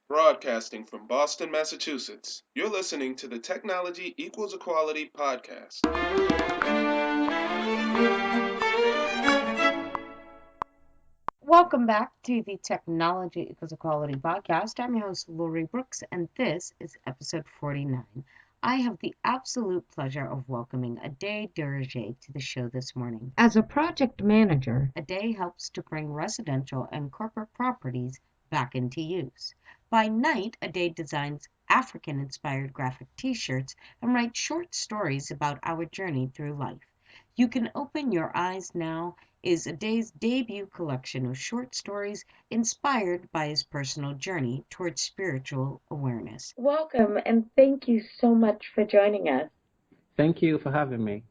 Broadcasting from Boston, Massachusetts, you're listening to the Technology Equals Equality podcast. Welcome back to the Technology Equals Equality podcast. I'm your host, Lori Brooks, and this is episode 49. I have the absolute pleasure of welcoming Ade Durojaiye to the show this morning. As a project manager, Ade helps to bring residential and corporate properties back into use. By night, Ade designs African-inspired graphic t-shirts and writes short stories about our journey through life. You Can Open Your Eyes Now is Ade's debut collection of short stories inspired by his personal journey towards spiritual awareness. Welcome, and thank you so much for joining us. Thank you for having me.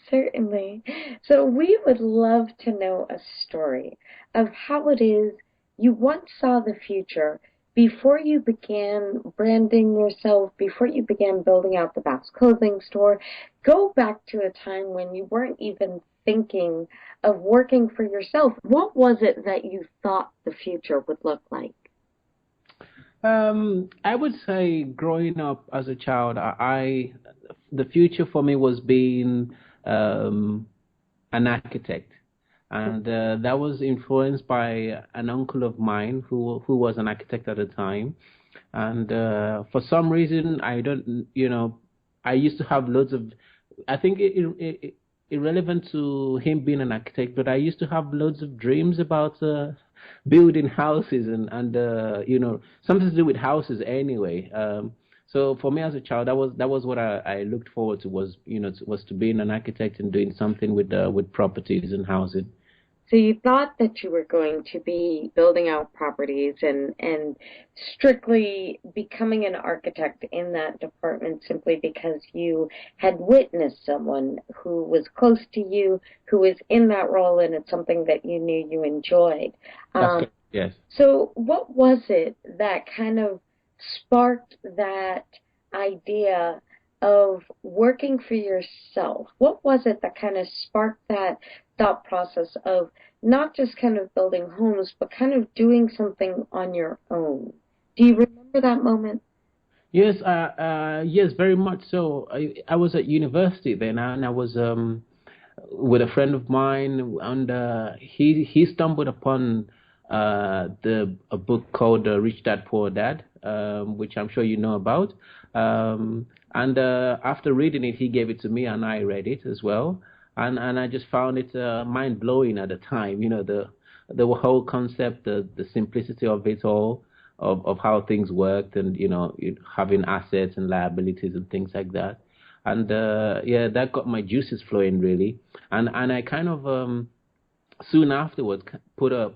Certainly. So, we would love to know a story of how it is you once saw the future before you began branding yourself, before you began building out the Bass clothing store. Go back to a time when you weren't even thinking of working for yourself. What was it that you thought the future would look like? I would say growing up as a child, the future for me was being an architect, and that was influenced by an uncle of mine who was an architect at the time, and for some reason I used to have loads of, I think irrelevant to him being an architect, but I used to have loads of dreams about building houses and something to do with houses anyway. So for me as a child, that was what I looked forward to, was to being an architect and doing something with properties and housing. So you thought that you were going to be building out properties and strictly becoming an architect in that department simply because you had witnessed someone who was close to you, who was in that role, and it's something that you knew you enjoyed. That's good. Yes. So what was it that kind of sparked that idea of working for yourself? What was it that kind of sparked that thought process of not just kind of building homes, but kind of doing something on your own? Do you remember that moment? Yes, yes, very much so. I was at university then, and I was with a friend of mine, and he stumbled upon the a book called Rich Dad Poor Dad, which I'm sure you know about. And after reading it, he gave it to me, and I read it as well. And I just found it mind blowing at the time. The whole concept, the simplicity of it all, of how things worked, and having assets and liabilities and things like that. And yeah, that got my juices flowing really. And I kind of soon afterwards put a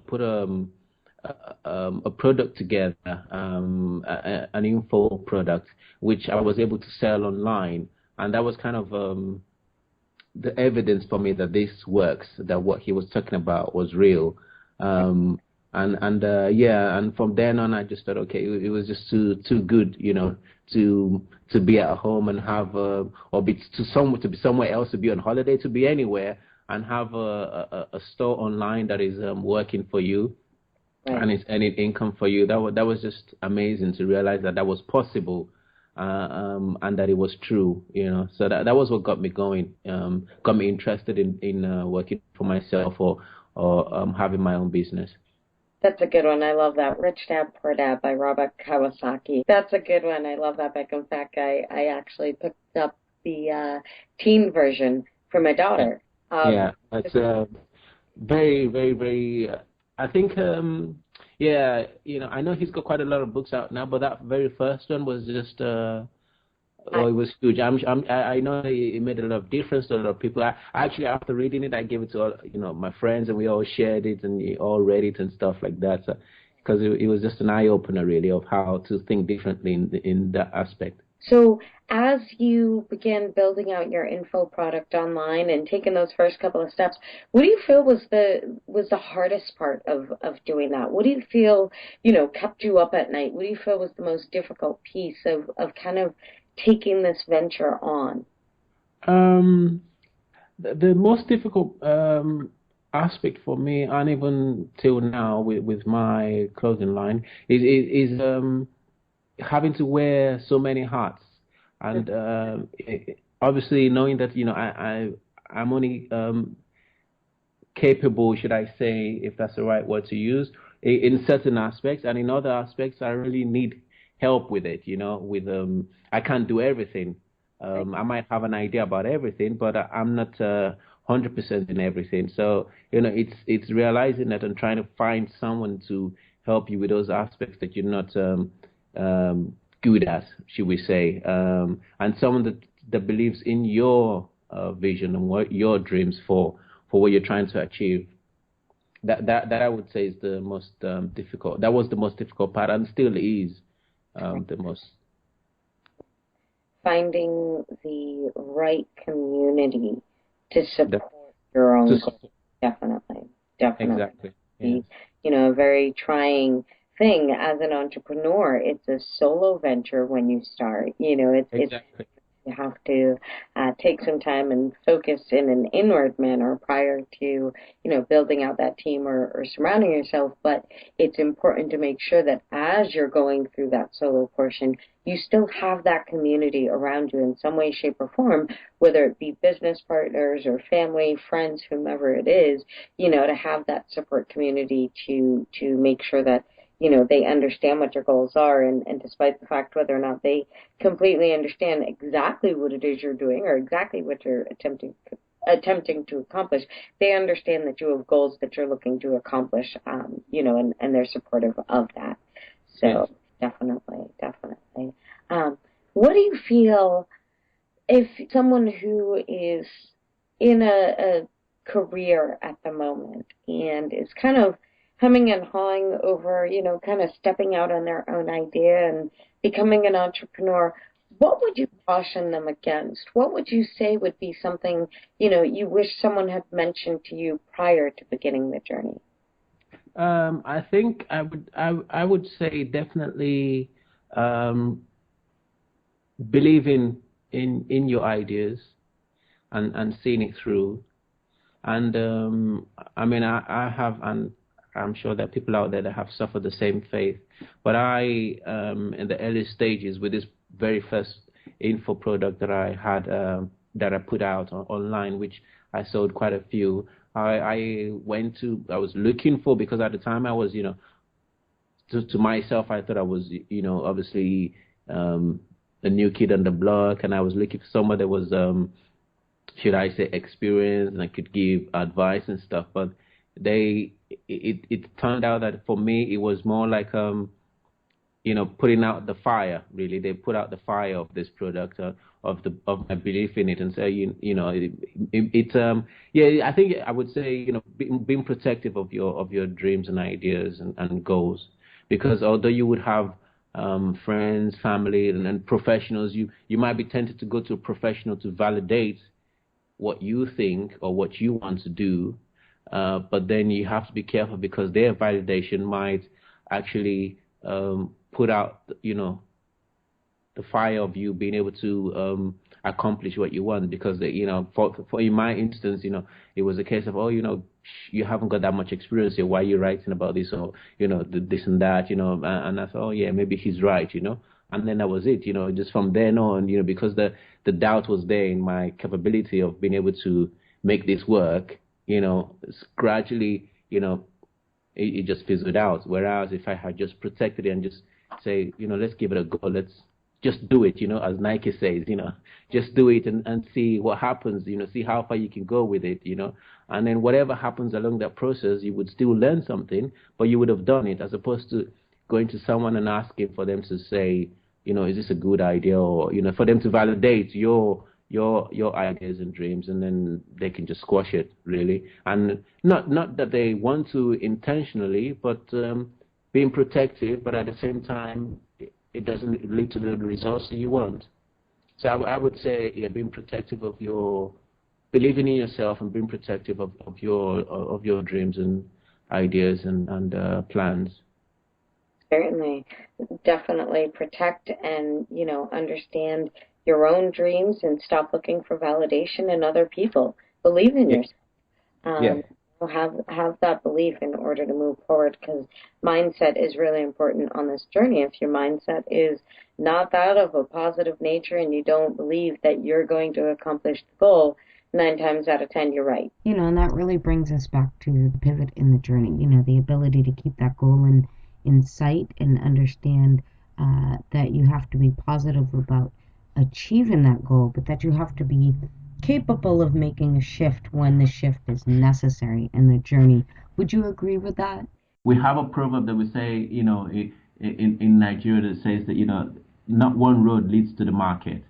product together, an info product, which I was able to sell online, and that was kind of the evidence for me that this works, that what he was talking about was real. Yeah, and from then on, I just thought, okay, it was just too good, to be at home and have or to be somewhere else, to be on holiday, to be anywhere, and have a store online that is working for you. Right. And it's earning income for you. That was just amazing to realize that was possible, and that it was true. So that was what got me going, got me interested in working for myself, or having my own business. That's a good one. I love that. Rich Dad Poor Dad by Robert Kawasaki. That's a good one. I love that book. In fact, I actually picked up the teen version for my daughter. Yeah, it's very, very, very. I think, yeah, I know he's got quite a lot of books out now, but that very first one was just, it was huge. I know it made a lot of difference to a lot of people. I actually, after reading it, I gave it to all, my friends, and we all shared it, and we all read it and stuff like that. So, because it was just an eye opener, really, of how to think differently in that aspect. So as you began building out your info product online and taking those first couple of steps, what do you feel was the hardest part of doing that? What do you feel, kept you up at night? What do you feel was the most difficult piece of kind of taking this venture on? The most difficult aspect for me, and even till now with my clothing line, is having to wear so many hats, and obviously knowing that I'm only capable, should I say, if that's the right word to use, in certain aspects, and in other aspects, I really need help with it. With I can't do everything. I might have an idea about everything, but I'm not 100% in everything. So it's realizing that and trying to find someone to help you with those aspects that you're not good at, should we say, and someone that believes in your vision and what your dreams for what you're trying to achieve. That I would say is the most difficult. That was the most difficult part, and still is the most. Finding the right community to The, support your to own goals. support. Definitely, definitely. Exactly. Yes. Be, a very trying thing as an entrepreneur. It's a solo venture when you start. It's Exactly. you have to take some time and focus in an inward manner prior to, building out that team or surrounding yourself. But it's important to make sure that as you're going through that solo portion, you still have that community around you in some way, shape, or form, whether it be business partners or family, friends, whomever it is, to have that support community to make sure that they understand what your goals are, and despite the fact whether or not they completely understand exactly what it is you're doing or exactly what you're attempting to accomplish, they understand that you have goals that you're looking to accomplish, and they're supportive of that. Yes. So definitely, definitely. What do you feel if someone who is in a career at the moment and is kind of hemming and hawing over, kind of stepping out on their own idea and becoming an entrepreneur, what would you caution them against? What would you say would be something, you wish someone had mentioned to you prior to beginning the journey? I think I would say definitely um, believe in your ideas and seeing it through. And I mean, I have, and I'm sure there are people out there that have suffered the same fate. But I, in the early stages with this very first info product that I had, that I put out online, which I sold quite a few, I was looking for, because at the time I was, to myself, I thought I was, obviously, a new kid on the block, and I was looking for someone that was, should I say, experienced and I could give advice and stuff. But it turned out that for me it was more like putting out the fire. Really, they put out the fire of this product, of my belief in it, and say yeah, I think I would say being protective of your dreams and ideas and goals, because although you would have friends, family, and professionals, you might be tempted to go to a professional to validate what you think or what you want to do, but then you have to be careful, because their validation might actually put out, the fire of you being able to accomplish what you want. Because for in my instance, it was a case of, oh, you haven't got that much experience here. Why are you writing about this, or this and that, and I thought, oh yeah, maybe he's right, and then that was it, just from then on, because the doubt was there in my capability of being able to make this work, gradually, it just fizzled out. Whereas if I had just protected it and just say, let's give it a go, let's just do it, as Nike says, just do it and see what happens, see how far you can go with it, and then whatever happens along that process, you would still learn something, but you would have done it, as opposed to going to someone and asking for them to say, is this a good idea, or, for them to validate your ideas and dreams, and then they can just squash it, really. And not that they want to intentionally, but being protective, but at the same time, it doesn't lead to the results that you want. So I would say, yeah, being protective of believing in yourself, and being protective of your dreams and ideas and plans. Certainly, definitely protect and, understand your own dreams and stop looking for validation in other people. Believe in Yeah, yourself. yeah, Have that belief in order to move forward, because mindset is really important on this journey. If your mindset is not that of a positive nature and you don't believe that you're going to accomplish the goal, 9 times out of 10 you're right. And that really brings us back to the pivot in the journey. The ability to keep that goal in sight and understand that you have to be positive about achieving that goal, but that you have to be capable of making a shift when the shift is necessary in the journey. Would you agree with that? We have a proverb that we say, in Nigeria, that says that, not one road leads to the market.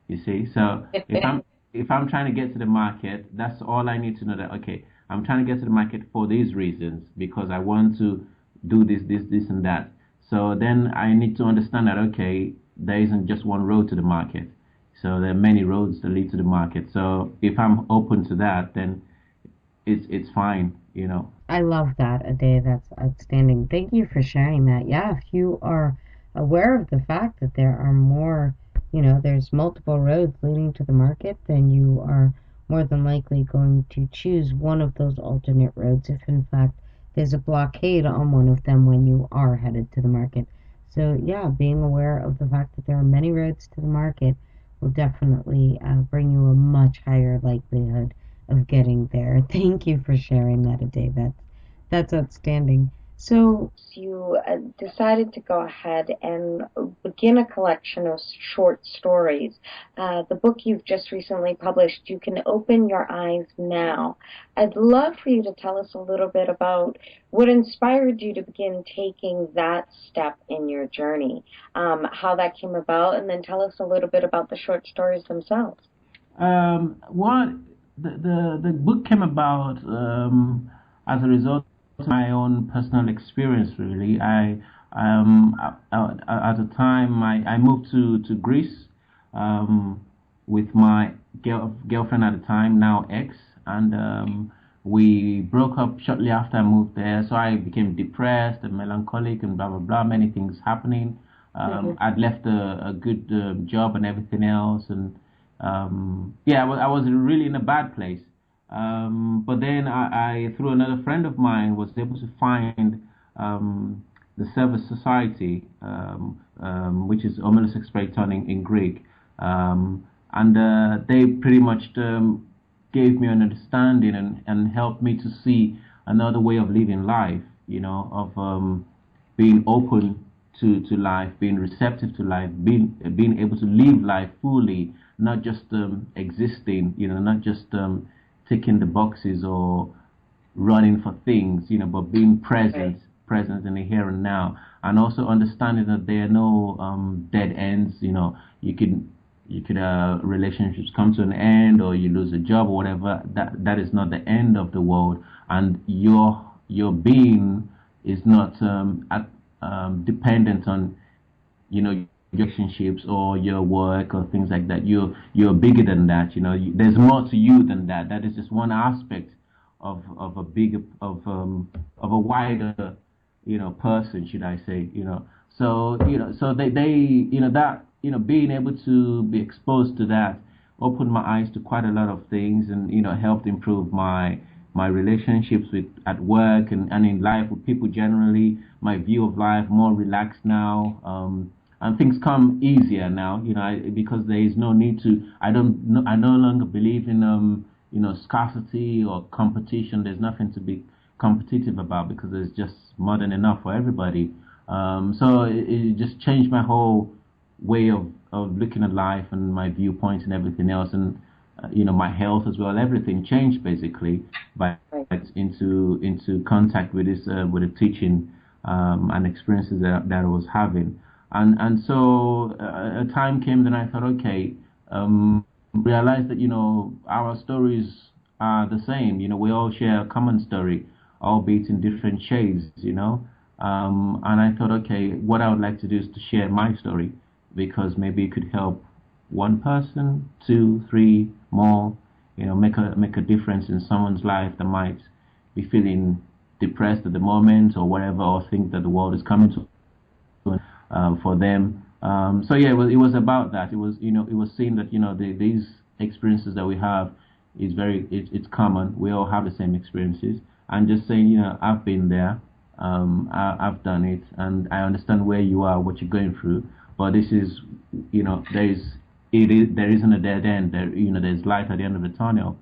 You see, so if I'm trying to get to the market, that's all I need to know, that okay, I'm trying to get to the market for these reasons, because I want to do this, and that. So then I need to understand that okay, there isn't just one road to the market. So there are many roads that lead to the market. So if I'm open to that, then it's fine. I love that, Ade. That's outstanding. Thank you for sharing that. Yeah, if you are aware of the fact that there are more, there's multiple roads leading to the market, then you are more than likely going to choose one of those alternate roads if, in fact, there's a blockade on one of them when you are headed to the market. So, yeah, being aware of the fact that there are many roads to the market will definitely bring you a much higher likelihood of getting there. Thank you for sharing that, Ade. That's outstanding. So you decided to go ahead and begin a collection of short stories. The book you've just recently published, You Can Open Your Eyes Now. I'd love for you to tell us a little bit about what inspired you to begin taking that step in your journey, how that came about, and then tell us a little bit about the short stories themselves. What the book came about as a result of my own personal experience. Really, at the time I moved to Greece with my girlfriend at the time, now ex, and we broke up shortly after I moved there. So I became depressed and melancholic and blah blah blah. Many things happening. I'd left a good job and everything else, and yeah, I was really in a bad place. But then through another friend of mine, was able to find the Service Society, which is Homeless Expecton in Greek, and they pretty much gave me an understanding, and helped me to see another way of living life. Of being open to life, being receptive to life, being able to live life fully, not just existing, not just ticking the boxes or running for things, but being present in the here and now, and also understanding that there are no dead ends. You could relationships come to an end, or you lose a job or whatever. That is not the end of the world, and your being is not dependent on relationships or your work or things like that. You're bigger than that. There's more to you than that. That is just one aspect of a bigger of a wider person, should I say. So they that being able to be exposed to that opened my eyes to quite a lot of things, and helped improve my relationships with at work, and in life with people generally. My view of life more relaxed now, and things come easier now. Because there is no need to. I no longer believe in scarcity or competition. There's nothing to be competitive about, because there's just more than enough for everybody. So it just changed my whole way of looking at life, and my viewpoints and everything else, and my health as well. Everything changed basically by into contact with this with the teaching and experiences that I was having, and so a time came that I thought, okay, realized that our stories are the same. We all share a common story, albeit in different shades. And I thought, okay, what I would like to do is to share my story, because maybe it could help one person, two, three, more, make a difference in someone's life that might be feeling depressed at the moment or whatever, or think that the world is coming to for them. So yeah, it was about that. It was seeing that these experiences that we have it's common. We all have the same experiences, and just saying, I've been there, I've done it, and I understand where you are, what you're going through. But this is, there isn't a dead end. There's light at the end of the tunnel.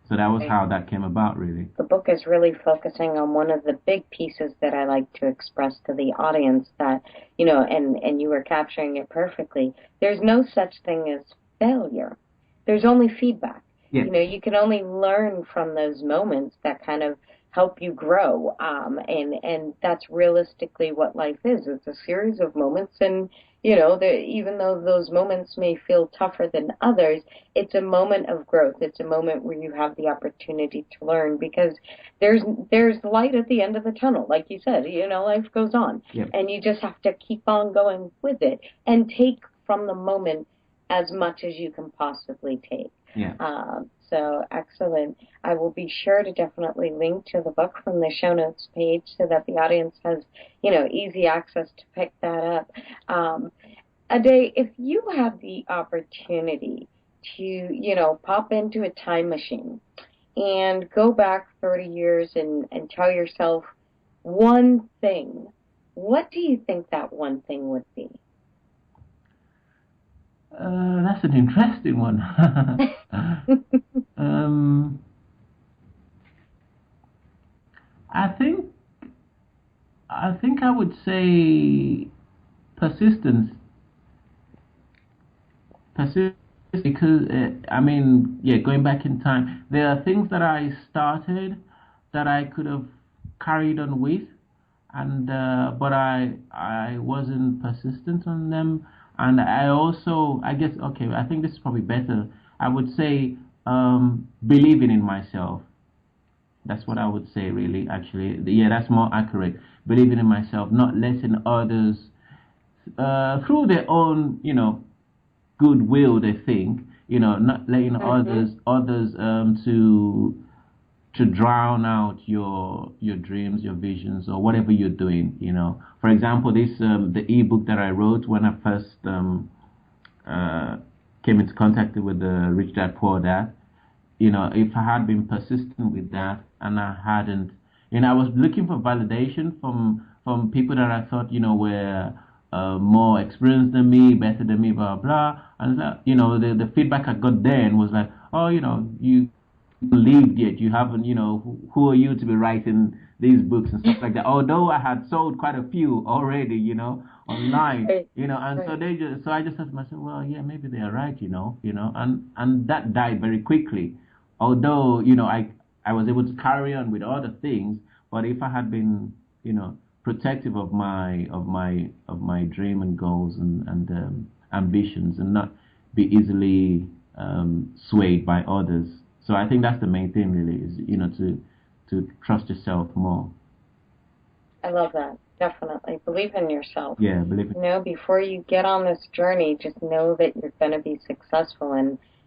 So that was Right. how that came about, really. The book is really focusing on one of the big pieces that I like to express to the audience that, and you were capturing it perfectly. There's no such thing as failure. There's only feedback. Yeah, You can only learn from those moments that kind of help you grow. And that's realistically what life is. It's a series of moments, and even though those moments may feel tougher than others, it's a moment of growth. It's a moment where you have the opportunity to learn because there's there's light at the end of the tunnel, like you said. Life goes on, yeah, and you just have to keep on going with it and take from the moment as much as you can possibly take. yeah. So excellent. I will be sure to definitely link to the book from the show notes page so that the audience has, easy access to pick that up. Ade, if you had the opportunity to, pop into a time machine and go back 30 years and tell yourself one thing, what do you think that one thing would be? That's an interesting one. um, I think I would say persistence. Persistence, because I mean, yeah, going back in time, there are things that I started that I could have carried on with, and but I wasn't persistent on them, and I also, I guess, okay, I think this is probably better. I would say believing in myself. That's what I would say, really. Actually, yeah, that's more accurate. Believing in myself, not letting others through their own, goodwill, they think, not letting Mm-hmm. others to drown out your dreams, your visions, or whatever you're doing. For example, this the ebook that I wrote when I first uh, came into contact with the Rich Dad Poor Dad. If I had been persistent with that, and I hadn't, I was looking for validation from people that I thought, were more experienced than me, better than me, blah blah. And the feedback I got then was like, oh, you lived yet, you haven't, who are you to be writing these books and stuff like that. Although I had sold quite a few already, online, Right, and so right. I just said to myself, well, yeah, maybe they are right, and that died very quickly. Although, I was able to carry on with other things, but if I had been, protective of my dream and goals and ambitions, and not be easily swayed by others. So I think that's the main thing, really, is to trust yourself more. I love that. Definitely. Believe in yourself. Yeah, believe it. Before you get on this journey, just know that you're going to be successful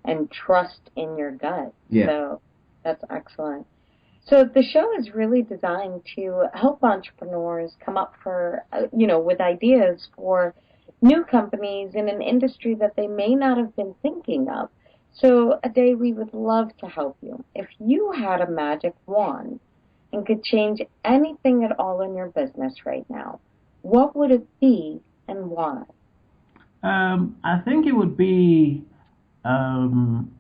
and trust in your gut. Yeah. So that's excellent. So the show is really designed to help entrepreneurs come up with ideas for new companies in an industry that they may not have been thinking of. So, Ade, we would love to help you. If you had a magic wand and could change anything at all in your business right now, what would it be and why? I think it would be. Um,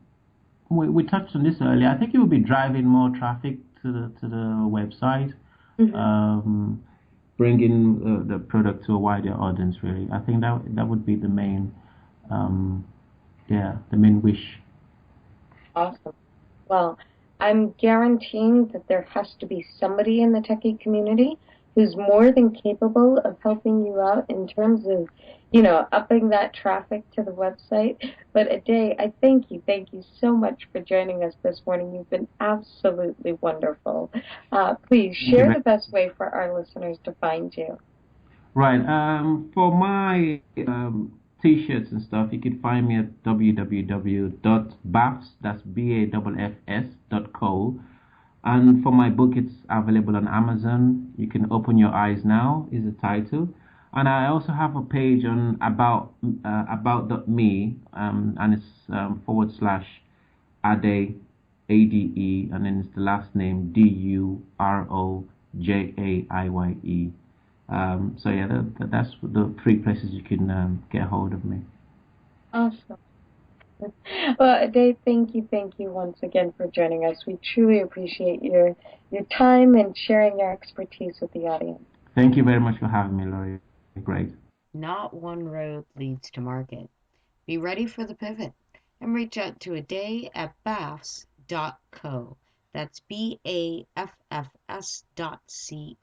we touched on this earlier. I think it would be driving more traffic to the website, Hmm. um, bringing the product to a wider audience. Really, I think that would be the main, um, yeah, the main wish. Awesome. Well, I'm guaranteeing that there has to be somebody in the techie community who's more than capable of helping you out in terms of, upping that traffic to the website. But Ade, I thank you so much for joining us this morning. You've been absolutely wonderful. Please Thank you share very. the best way for our listeners to find you. Right. For my t-shirts and stuff, you can find me at www.bafs, that's BAFFS.co. And for my book, it's available on Amazon. You can open your eyes now is the title. And I also have a page on about.me, and it's /Ade Ade, and then it's the last name Durojaiye. So yeah, that's the three places you can get a hold of me. Awesome. Well, Ade, thank you once again for joining us. We truly appreciate your time and sharing your expertise with the audience. Thank you very much for having me, Laurie. Great. Not one road leads to market. Be ready for the pivot and reach out to adae@baffs.co. That's BAFFS.co.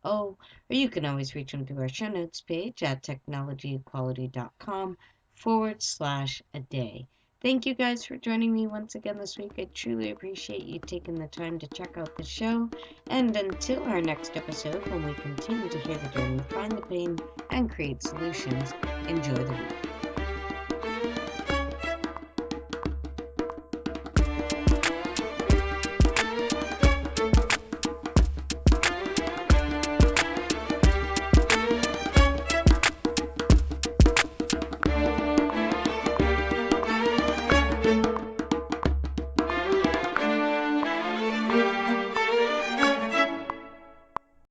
Or you can always reach them through our show notes page at technologyequality.com/a day. Thank you guys for joining me once again this week. I truly appreciate you taking the time to check out the show. And until our next episode, when we continue to hear the journey, find the pain, and create solutions, enjoy the week.